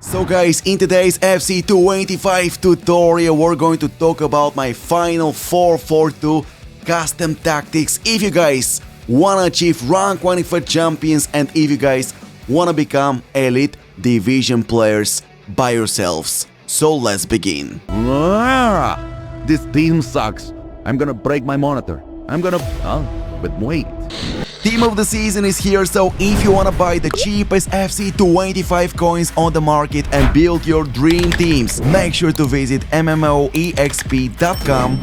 So guys, in today's FC25 tutorial, we're going to talk about my final 4-4-2 custom tactics if you guys wanna achieve rank 1 champions and if you guys wanna become elite division players by yourselves. So let's begin. This team sucks. I'm gonna break my monitor. But wait. Team of the season is here, so if you wanna buy the cheapest FC25 coins on the market and build your dream teams, make sure to visit MMOEXP.com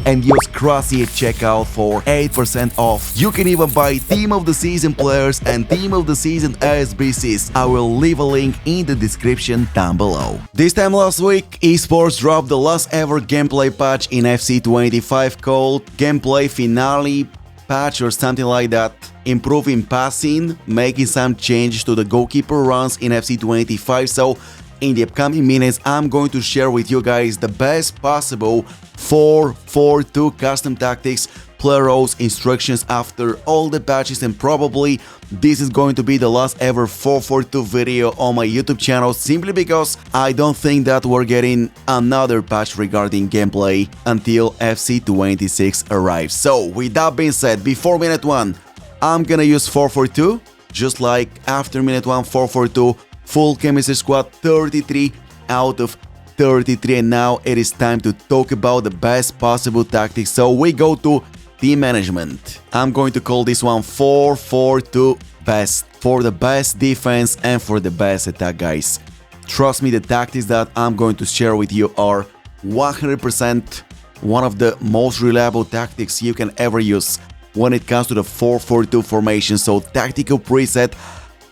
and use Krusty at checkout for 8% off. You can even buy Team of the Season players and Team of the Season SBCs. I will leave a link in the description down below. This time last week, esports dropped the last ever gameplay patch in FC25 called Gameplay Finale patch or something like that, improving passing, making some changes to the goalkeeper runs in FC25. So in the upcoming minutes, I'm going to share with you guys the best possible 4-4-2 custom tactics, player roles, instructions after all the patches, and probably this is going to be the last ever 4-4-2 video on my YouTube channel, simply because I don't think that we're getting another patch regarding gameplay until FC26 arrives. So with that being said, before minute 1, I'm gonna use 4-4-2, just like after minute 1, 4-4-2, full chemistry squad, 33 out of 33, and now it is time to talk about the best possible tactics. So we go to team management. I'm going to call this one 4-4-2 best, for the best defense and for the best attack, guys. Trust me, the tactics that I'm going to share with you are 100% one of the most reliable tactics you can ever use when it comes to the 4-4-2 formation. So tactical preset,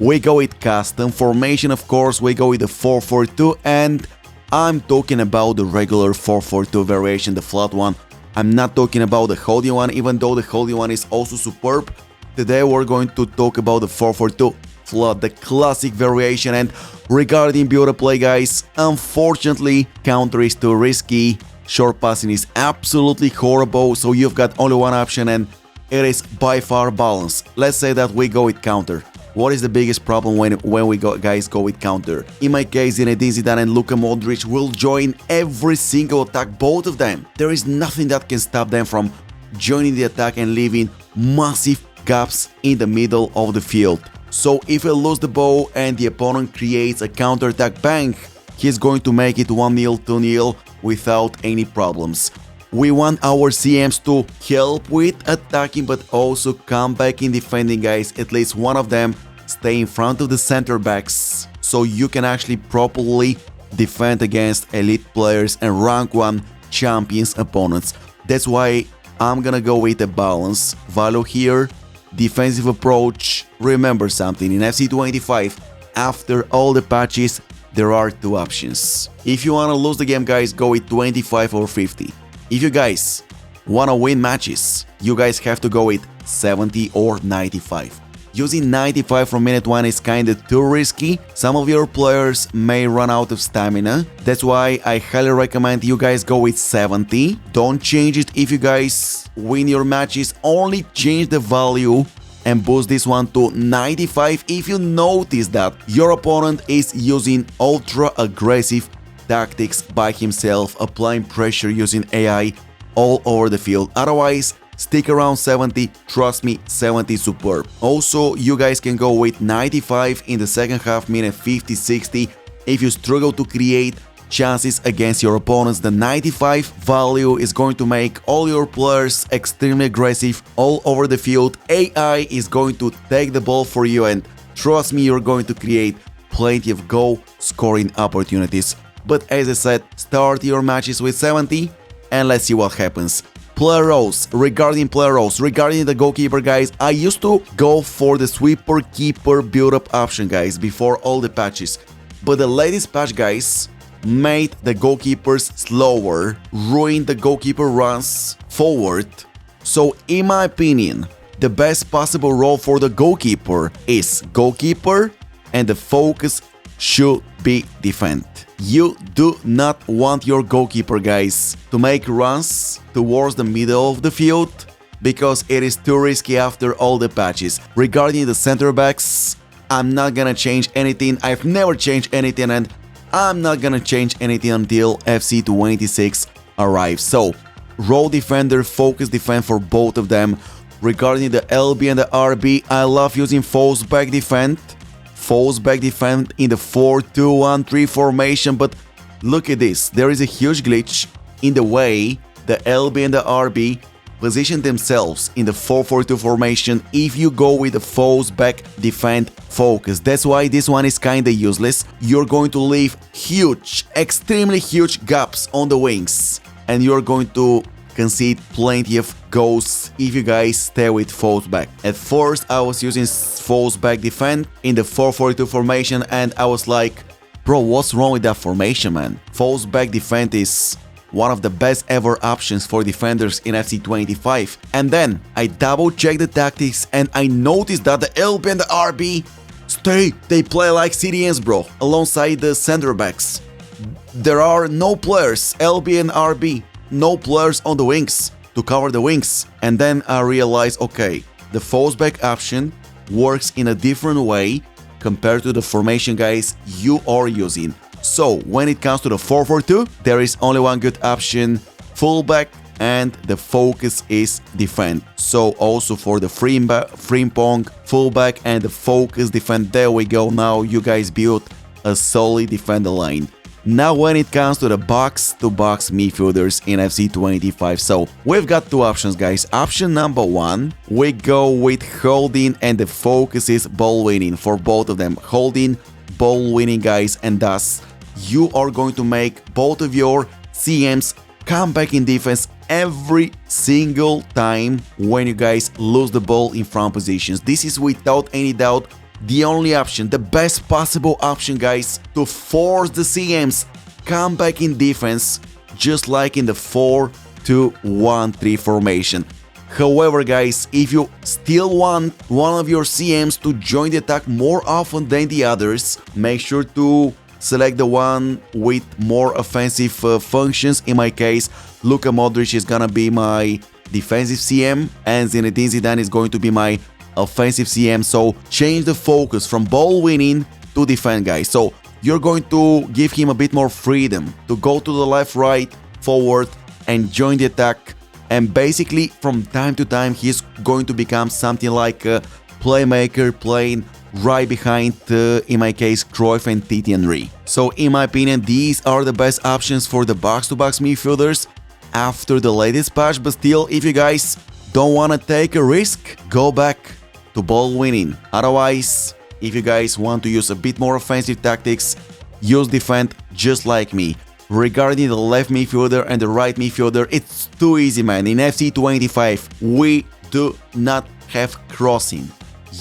we go with custom formation, of course, we go with the 4-4-2, and I'm talking about the regular 4-4-2 variation, the flat one. I'm not talking about the holding one, even though the holding one is also superb. Today we're going to talk about the 4-4-2 flat, the classic variation. And regarding build-up play, guys, unfortunately counter is too risky, short passing is absolutely horrible, so you've got only one option and it is by far balanced. Let's say that we go with counter. What is the biggest problem when we guys go with counter? In my case, Zinedine Zidane and Luka Modric will join every single attack, both of them. There is nothing that can stop them from joining the attack and leaving massive gaps in the middle of the field. So if we lose the ball and the opponent creates a counter-attack bang, he's going to make it 1-0, 2-0 without any problems. We want our CMs to help with attacking but also come back in defending, guys. At least one of them stay in front of the center backs so you can actually properly defend against elite players and rank 1 champions opponents. That's why I'm gonna go with a balance value here. Defensive approach. Remember something, in FC25, after all the patches, there are 2 options. If you wanna lose the game, guys, go with 25 or 50. If you guys wanna win matches, you guys have to go with 70 or 95. Using 95 from minute 1 is kinda too risky. Some of your players may run out of stamina. That's why I highly recommend you guys go with 70. Don't change it if you guys win your matches. Only change the value and boost this one to 95 if you notice that your opponent is using ultra aggressive tactics by himself, applying pressure using AI all over the field. Otherwise, stick around 70, trust me, 70 is superb. Also, you guys can go with 95 in the second half, minute 50, 60. If you struggle to create chances against your opponents, the 95 value is going to make all your players extremely aggressive all over the field. AI is going to take the ball for you, and trust me, you're going to create plenty of goal scoring opportunities. But as I said, start your matches with 70 and let's see what happens. Player roles, regarding the goalkeeper, guys, I used to go for the sweeper keeper build-up option, guys, before all the patches. But the latest patch, guys, made the goalkeepers slower, ruined the goalkeeper runs forward. So in my opinion, the best possible role for the goalkeeper is goalkeeper, and the focus should be defend. You do not want your goalkeeper, guys, to make runs towards the middle of the field because it is too risky after all the patches. Regarding the center backs, I'm not gonna change anything. I've never changed anything, and I'm not gonna change anything until FC26 arrives. So, roll defender, focus defend for both of them. Regarding the LB and the RB, I love using false back defend. False back defend in the 4-2-1-3 formation, but look at this. There is a huge glitch in the way the LB and the RB position themselves in the 4-4-2 formation if you go with the false back defend focus. That's why this one is kinda useless. You're going to leave huge, extremely huge gaps on the wings, and you're going to concede plenty of goals if you guys stay with false back. At first I was using false back defend in the 4-4-2 formation, and I was like, bro, what's wrong with that formation, man? False back defend is one of the best ever options for defenders in FC25. And then I double checked the tactics and I noticed that the LB and the RB they play like CDMs, bro, alongside the center backs. There are no players, LB and RB, no players on the wings to cover the wings. And then I realized, okay, the false back option works in a different way compared to the formation guys you are using. So when it comes to the 4-4-2, there is only one good option, fullback, and the focus is defend. So also for the Frimpong, fullback, and the focus defend, there we go. Now you guys built a solid defender line. Now when it comes to the box-to-box midfielders in FC25, so we've got two options, guys. Option number one, we go with holding, and the focus is ball winning for both of them. Holding, ball winning, guys, and thus you are going to make both of your CMs come back in defense every single time when you guys lose the ball in front positions. This is without any doubt the only option, the best possible option, guys, to force the CMs come back in defense, just like in the 4-2-1-3 formation. However, guys, if you still want one of your CMs to join the attack more often than the others, make sure to select the one with more offensive functions. In my case, Luka Modric is gonna be my defensive CM and Zinedine Zidane is going to be my offensive CM. So change the focus from ball winning to defend, guys. So you're going to give him a bit more freedom to go to the left, right, forward and join the attack. And basically from time to time he's going to become something like a playmaker, playing right behind, in my case, Cruyff and Titi Henry. So in my opinion, these are the best options for the box-to-box midfielders after the latest patch. But still, if you guys don't want to take a risk, go back to ball winning. Otherwise, if you guys want to use a bit more offensive tactics, use defend just like me. Regarding the left midfielder and the right midfielder, it's too easy, man. In FC25, we do not have crossing.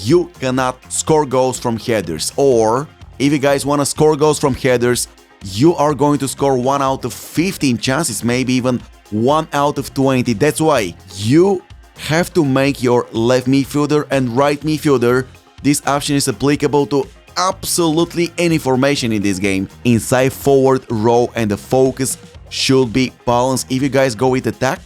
You cannot score goals from headers, or if you guys want to score goals from headers, you are going to score 1 out of 15 chances, maybe even 1 out of 20. That's why you have to make your left midfielder and right midfielder. This option is applicable to absolutely any formation in this game. Inside, forward, row, and the focus should be balanced. If you guys go with attack,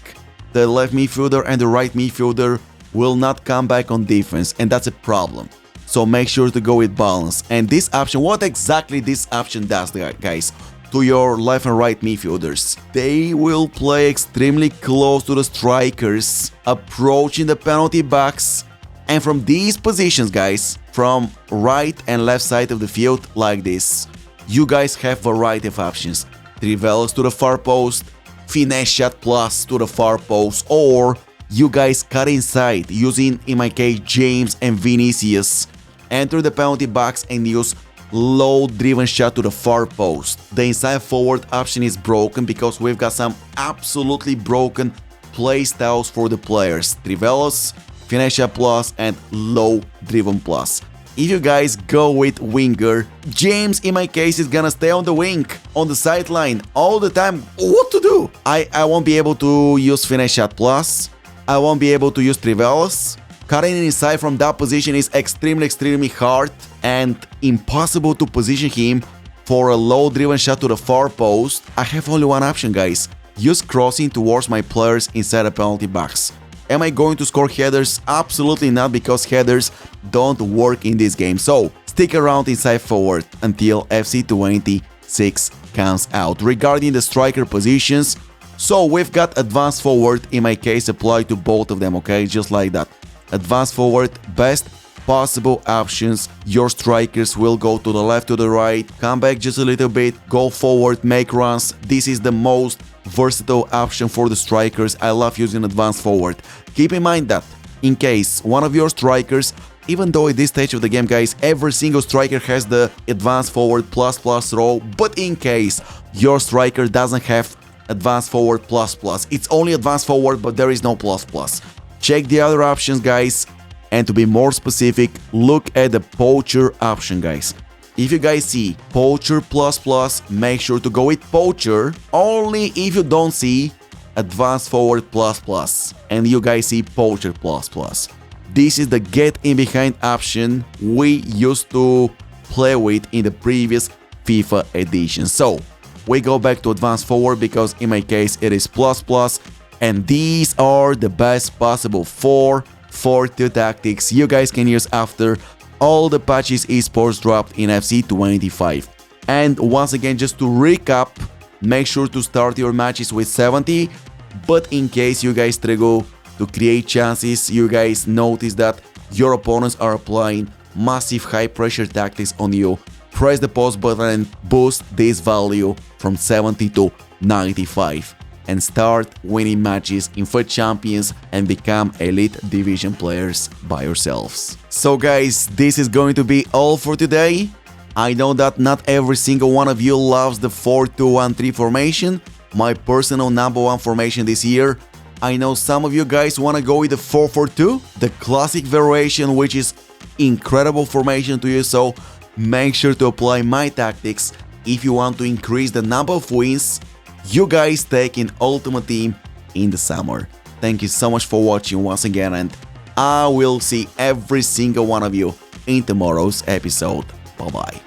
the left midfielder and the right midfielder will not come back on defense, and that's a problem. So make sure to go with balance. And this option, what exactly this option does, guys, to your left and right midfielders, they will play extremely close to the strikers, approaching the penalty box. And from these positions, guys, from right and left side of the field like this, you guys have variety of options. Trivelos to the far post, finesse shot plus to the far post, or you guys cut inside using, in my case, James and Vinicius. Enter the penalty box and use low driven shot to the far post. The inside forward option is broken because we've got some absolutely broken play styles for the players. Trivelos, finesse shot plus, and low driven plus. If you guys go with winger, James, in my case, is gonna stay on the wing, on the sideline all the time. What to do? I won't be able to use finesse shot plus. I won't be able to use Trivelos. Cutting inside from that position is extremely hard and impossible to position him for a low driven shot to the far post. I have only one option, guys. Use crossing towards my players inside the penalty box. Am I going to score headers? Absolutely not, because headers don't work in this game. So stick around inside forward until FC26 6 counts out. Regarding the striker positions, so we've got advanced forward, in my case applied to both of them, okay, just like that. Advanced forward, best possible options. Your strikers will go to the left, to the right, come back just a little bit, go forward, make runs. This is the most versatile option for the strikers. I love using advanced forward. Keep in mind that in case one of your strikers, even though at this stage of the game, guys, every single striker has the advanced forward plus role, but in case your striker doesn't have advanced forward plus, it's only advanced forward, but there is no plus. Check the other options, guys, and to be more specific, look at the poacher option, guys. If you guys see poacher plus, make sure to go with poacher only if you don't see advanced forward plus and you guys see poacher plus. This is the get in behind option we used to play with in the previous FIFA edition. So we go back to advanced forward because in my case it is plus, and these are the best possible 4-4-2 tactics you guys can use after all the patches esports dropped in FC 25. And once again, just to recap, make sure to start your matches with 70, but in case you guys struggle to create chances, you guys notice that your opponents are applying massive high pressure tactics on you, press the pause button and boost this value from 70 to 95 and start winning matches in FUT Champions and become elite division players by yourselves. So guys, this is going to be all for today. I know that not every single one of you loves the 4-2-1-3 formation, my personal #1 formation this year. I know some of you guys want to go with the 4-4-2, the classic variation, which is incredible formation to use, so make sure to apply my tactics if you want to increase the number of wins you guys take in Ultimate Team in the summer. Thank you so much for watching once again, and I will see every single one of you in tomorrow's episode. Bye bye.